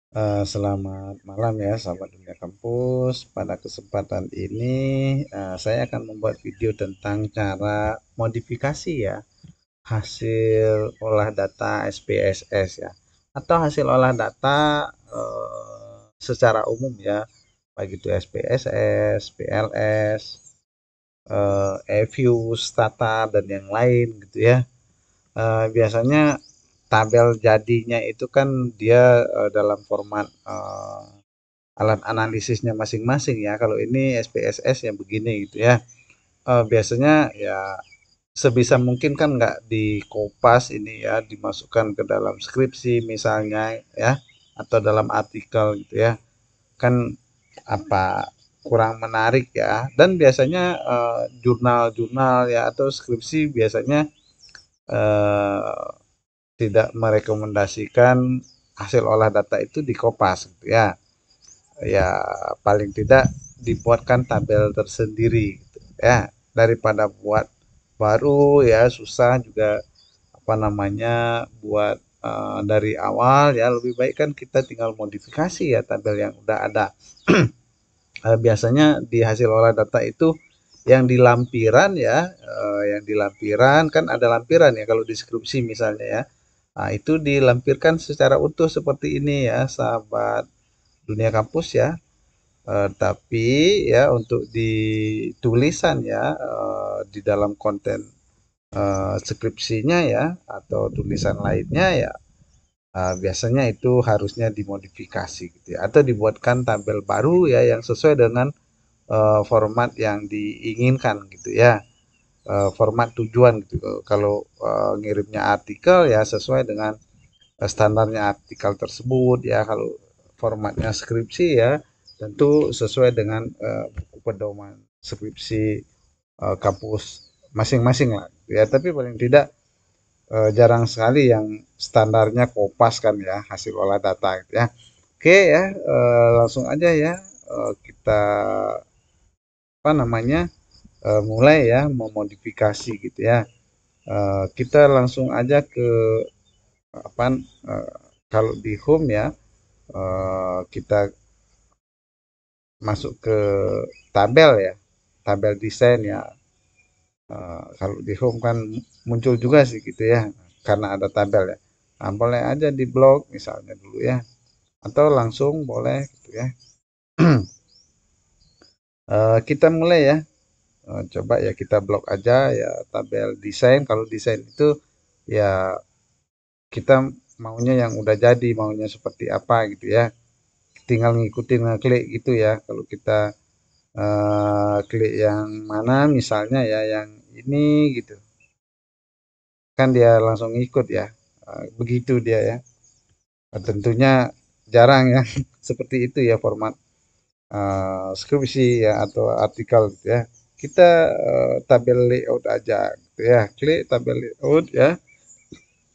Selamat malam ya, sahabat dunia kampus. Pada kesempatan ini, saya akan membuat video tentang cara modifikasi ya, hasil olah data SPSS ya, atau hasil olah data secara umum ya, baik itu SPSS, PLS, eViews, Stata, dan yang lain gitu ya. Biasanya tabel jadinya itu kan dia dalam format alat analisisnya masing-masing ya. Kalau ini SPSS yang begini gitu ya. Biasanya ya sebisa mungkin kan nggak dikopas ini ya, dimasukkan ke dalam skripsi misalnya ya, atau dalam artikel gitu ya. Kan apa kurang menarik ya. Dan biasanya jurnal-jurnal ya atau skripsi biasanya eh, tidak merekomendasikan hasil olah data itu dikopas gitu ya. Ya paling tidak dibuatkan tabel tersendiri gitu ya, daripada buat baru ya susah juga apa namanya buat dari awal ya, lebih baik kan kita tinggal modifikasi ya tabel yang udah ada. Biasanya di hasil olah data itu yang di lampiran ya, yang di lampiran kan ada lampiran ya kalau deskripsi misalnya ya. Nah, itu dilampirkan secara utuh seperti ini ya, sahabat dunia kampus ya. Tapi ya untuk di tulisan ya, di dalam konten skripsinya ya atau tulisan lainnya ya, biasanya itu harusnya dimodifikasi gitu ya, atau dibuatkan tabel baru ya yang sesuai dengan format yang diinginkan gitu ya, format tujuan gitu. Kalau ngirimnya artikel ya sesuai dengan standarnya artikel tersebut ya. Kalau formatnya skripsi ya tentu sesuai dengan buku pedoman skripsi kampus masing-masing lah ya. Tapi paling tidak jarang sekali yang standarnya kopas kan ya, hasil olah data gitu ya. Oke ya, langsung aja ya, kita apa namanya mulai ya memodifikasi gitu ya. Kita langsung aja ke apa, kalau di home ya, kita masuk ke tabel ya, tabel desain ya. Kalau di home kan muncul juga sih gitu ya, karena ada tabel ya. Nah, boleh aja di blok misalnya dulu ya, atau langsung boleh gitu ya. Kita mulai ya. Coba ya kita blok aja ya tabel desain. Kalau desain itu ya kita maunya yang udah jadi, maunya seperti apa gitu ya. Tinggal ngikutin ngeklik gitu ya. Kalau kita klik yang mana misalnya ya yang ini gitu, kan dia langsung ikut ya. Begitu dia ya. Tentunya jarang ya seperti itu ya format skripsi ya atau artikel gitu ya. Kita tabel layout aja gitu ya. Klik tabel layout ya.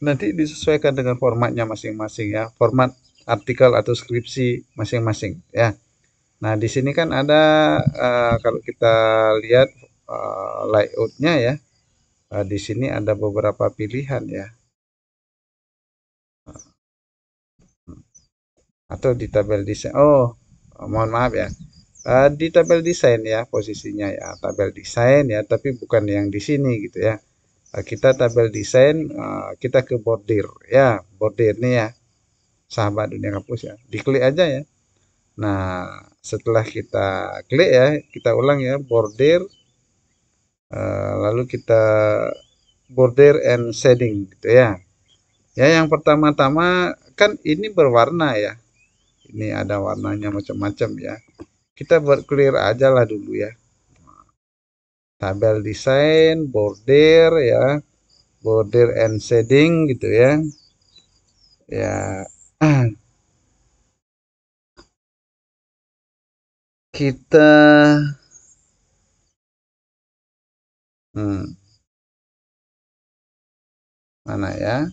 Nanti disesuaikan dengan formatnya masing-masing ya. Format artikel atau skripsi masing-masing ya. Nah, di sini kan ada kalau kita lihat layoutnya ya. Di sini ada beberapa pilihan ya. Atau di tabel desain. Oh, mohon maaf ya. Di tabel desain ya posisinya ya. Tabel desain ya, tapi bukan yang di sini gitu ya. Kita tabel desain, kita ke bordir ya. Bordir nih ya, sahabat dunia kampus ya. Diklik aja ya. Nah, setelah kita klik ya, kita ulang ya, bordir, lalu kita border and shading gitu ya. Ya, yang pertama-tama kan ini berwarna ya. Ini ada warnanya macam-macam ya. Kita buat clear aja lah dulu ya. Tabel desain, border ya, border and shading gitu ya. Ya, kita hmm, mana ya?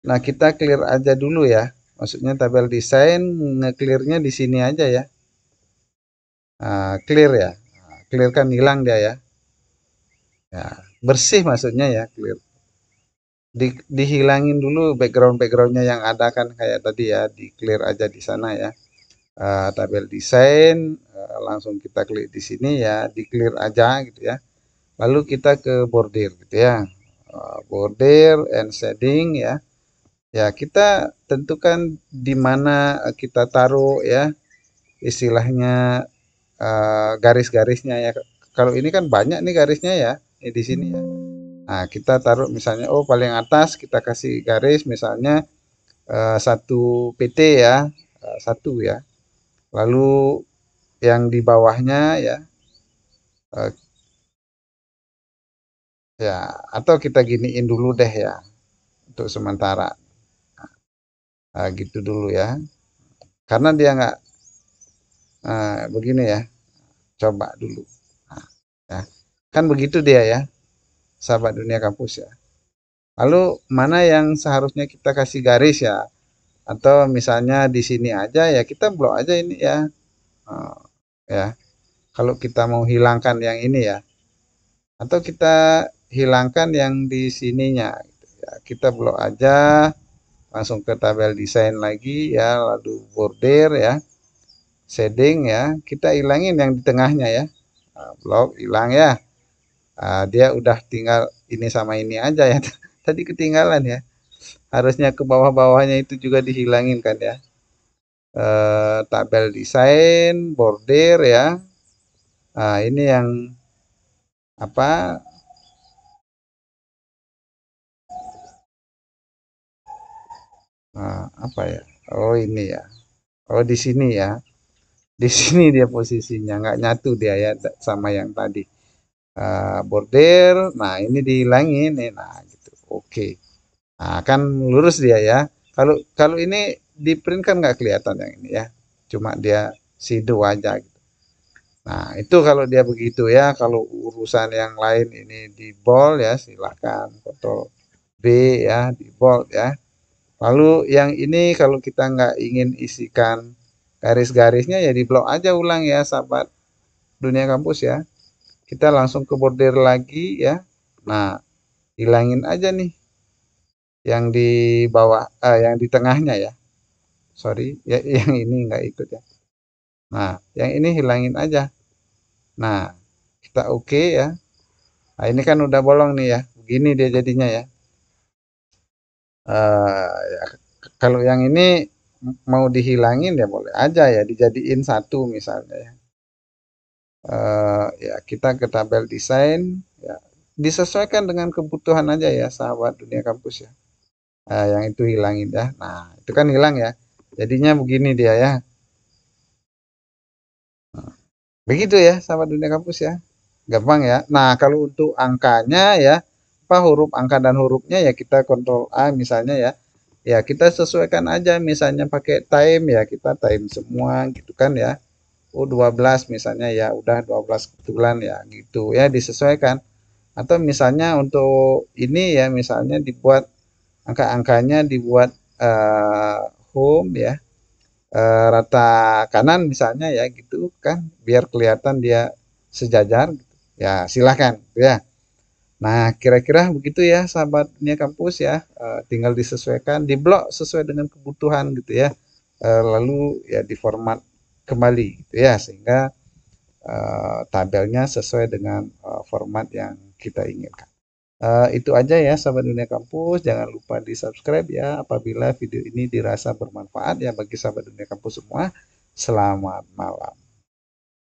Nah, kita clear aja dulu ya. Maksudnya tabel desain nge-clearnya di sini aja ya. Clear ya. Clear kan hilang dia ya. Ya, bersih maksudnya ya, clear. dihilangin dulu backgroundnya yang ada kan kayak tadi ya, di clear aja di sana ya. Tabel desain, langsung kita klik di sini ya, di clear aja gitu ya. Lalu kita ke border gitu ya. Border and shading ya. Ya, kita tentukan di mana kita taruh ya, istilahnya garis-garisnya ya. Kalau ini kan banyak nih garisnya ya, di sini ya. Nah, kita taruh misalnya, oh paling atas kita kasih garis misalnya 1 PT ya, 1 ya. Lalu yang di bawahnya ya, eh, ya atau kita giniin dulu deh ya untuk sementara. Gitu dulu ya. Karena dia nggak begini ya, coba dulu. Nah, ya. Kan begitu dia ya, sahabat dunia kampus ya. Lalu mana yang seharusnya kita kasih garis ya? Atau misalnya di sini aja ya kita blok aja ini ya. Eh, ya. Kalau kita mau hilangkan yang ini ya, atau kita hilangkan yang di sininya gitu ya. Kita blok aja, langsung ke tabel desain lagi ya, lalu border ya, shading ya. Kita hilangin yang di tengahnya ya. Nah, blok hilang ya. Dia udah tinggal ini sama ini aja ya. Tadi ketinggalan ya. Harusnya ke bawah-bawahnya itu juga dihilangin kan ya. Tabel desain, border ya. Nah, ini yang apa? Apa ya? Oh, ini ya. Oh, di sini ya. Di sini dia posisinya nggak nyatu dia ya sama yang tadi. Border. Nah, ini dihilangin nih. Nah, gitu. Oke. Nah, kan lurus dia ya. Kalau kalau ini di print kan nggak kelihatan yang ini ya. Cuma dia sido aja gitu. Nah, itu kalau dia begitu ya. Kalau urusan yang lain ini di bold ya, silahkan Ctrl B ya, di bold ya. Lalu yang ini kalau kita nggak ingin isikan garis-garisnya ya di blok aja ulang ya, sahabat dunia kampus ya. Kita langsung ke border lagi ya. Nah, hilangin aja nih yang di bawah, yang di tengahnya ya. Sorry, ya yang ini nggak ikut ya. Nah, yang ini hilangin aja. Nah, kita oke ya. Nah, ini kan udah bolong nih ya. Begini dia jadinya ya. Ya, kalau yang ini mau dihilangin ya boleh aja ya, dijadiin satu misalnya ya. Ya kita ke tabel desain, ya disesuaikan dengan kebutuhan aja ya, sahabat dunia kampus ya. Yang itu hilangin ya. Nah, itu kan hilang ya. Jadinya begini dia ya. Begitu ya, sahabat dunia kampus ya. Gampang ya. Nah, kalau untuk angkanya ya, apa huruf angka dan hurufnya ya kita kontrol A misalnya ya. Ya, kita sesuaikan aja misalnya pakai time ya, kita time semua gitu kan ya. Oh, 12 misalnya ya, udah 12 kebetulan ya gitu ya, disesuaikan. Atau misalnya untuk ini ya, misalnya dibuat angka-angkanya dibuat home ya, rata kanan misalnya ya gitu kan, biar kelihatan dia sejajar gitu. Ya silahkan ya. Nah, kira-kira begitu ya sahabat dunia kampus ya. Tinggal disesuaikan di blok sesuai dengan kebutuhan gitu ya. Lalu ya diformat kembali gitu ya, sehingga tabelnya sesuai dengan format yang kita inginkan. Itu aja ya sahabat dunia kampus. Jangan lupa di subscribe ya apabila video ini dirasa bermanfaat ya bagi sahabat dunia kampus semua. Selamat malam.